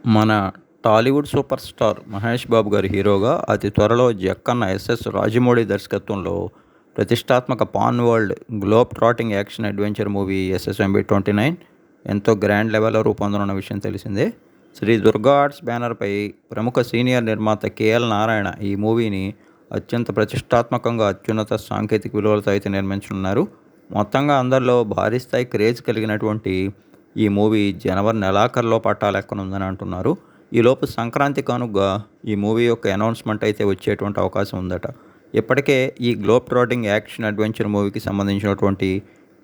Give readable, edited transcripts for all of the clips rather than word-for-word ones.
మన Tollywood super star 'Mahesh Babu' గారి హీరోగా అతి త్వరలో 'జక్కన్న' ఎస్ఎస్ రాజమౌళి దర్శకత్వంలో ప్రతిష్టాత్మక pan world globe trotting action adventure movie 'SSMB 29' ఎంతో గ్రాండ్ లెవెల్లో రూపొందనున్న విషయం తెలిసిందే. శ్రీ దుర్గా ఆర్ట్స్ బ్యానర్పై ప్రముఖ సీనియర్ నిర్మాత కేఎల్ నారాయణ ఈ మూవీని అత్యంత ప్రతిష్టాత్మకంగా అత్యున్నత సాంకేతిక విలువలతో అయితే నిర్మించనున్నారు. మొత్తంగా అందరిలో భారీ స్థాయి క్రేజ్ కలిగినటువంటి ఈ మూవీ జనవరి నెలాఖరులో పట్టాలెక్కనుందని అంటున్నారు. ఈలోపు సంక్రాంతి కానుకగా ఈ మూవీ యొక్క అనౌన్స్మెంట్ అయితే వచ్చేటువంటి అవకాశం ఉందట. ఇప్పటికే ఈ గ్లోబ్ ట్రాటింగ్ యాక్షన్ అడ్వెంచర్ మూవీకి సంబంధించినటువంటి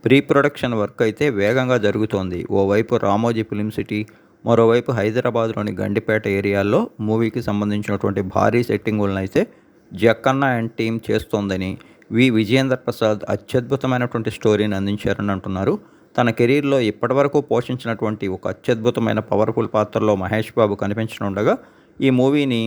ప్రీ ప్రొడక్షన్ వర్క్ అయితే వేగంగా జరుగుతోంది. ఓవైపు రామోజీ ఫిలిం సిటీ, మరోవైపు హైదరాబాద్లోని గండిపేట ఏరియాల్లో మూవీకి సంబంధించినటువంటి భారీ సెట్టింగులను అయితే జక్కన్న అండ్ టీమ్ చేస్తోందని, విజయేంద్ర ప్రసాద్ అత్యద్భుతమైనటువంటి స్టోరీని అందించారని అంటున్నారు. తన కెరీర్లో ఇప్పటివరకు పోషించినటువంటి ఒక అత్యద్భుతమైన పవర్ఫుల్ పాత్రలో మహేష్ బాబు కనిపించనుండగా ఈ మూవీని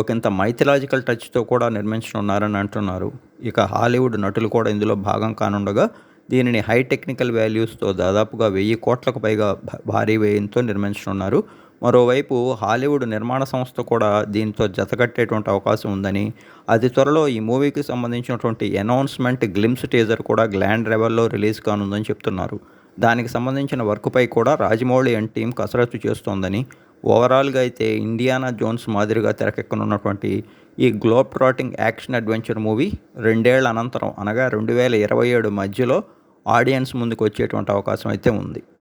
ఒకంత మైథలాజికల్ టచ్తో కూడా నిర్మించనున్నారని అంటున్నారు. ఇక హాలీవుడ్ నటులు కూడా ఇందులో భాగం కానుండగా దీనిని హై టెక్నికల్ వాల్యూస్తో దాదాపుగా 1000 కోట్లకు పైగా భారీ వ్యయంతో నిర్మించనున్నారు. మరోవైపు హాలీవుడ్ నిర్మాణ సంస్థ కూడా దీంతో జతకట్టేటువంటి అవకాశం ఉందని, అతి త్వరలో ఈ మూవీకి సంబంధించినటువంటి అనౌన్స్మెంట్ గ్లిమ్స్ టీజర్ కూడా గ్రాండ్ లెవెల్లో రిలీజ్ కానుందని చెప్తున్నారు. దానికి సంబంధించిన వర్క్పై కూడా రాజమౌళి అండ్ టీం కసరత్తు చేస్తోందని, ఓవరాల్గా అయితే ఇండియానా జోన్స్ మాదిరిగా తెరకెక్కనున్నటువంటి ఈ globe trotting action adventure movie 2 ఏళ్ల అనంతరం అనగా 2027 మధ్యలో ఆడియన్స్ ముందుకు వచ్చేటువంటి అవకాశం అయితే ఉంది.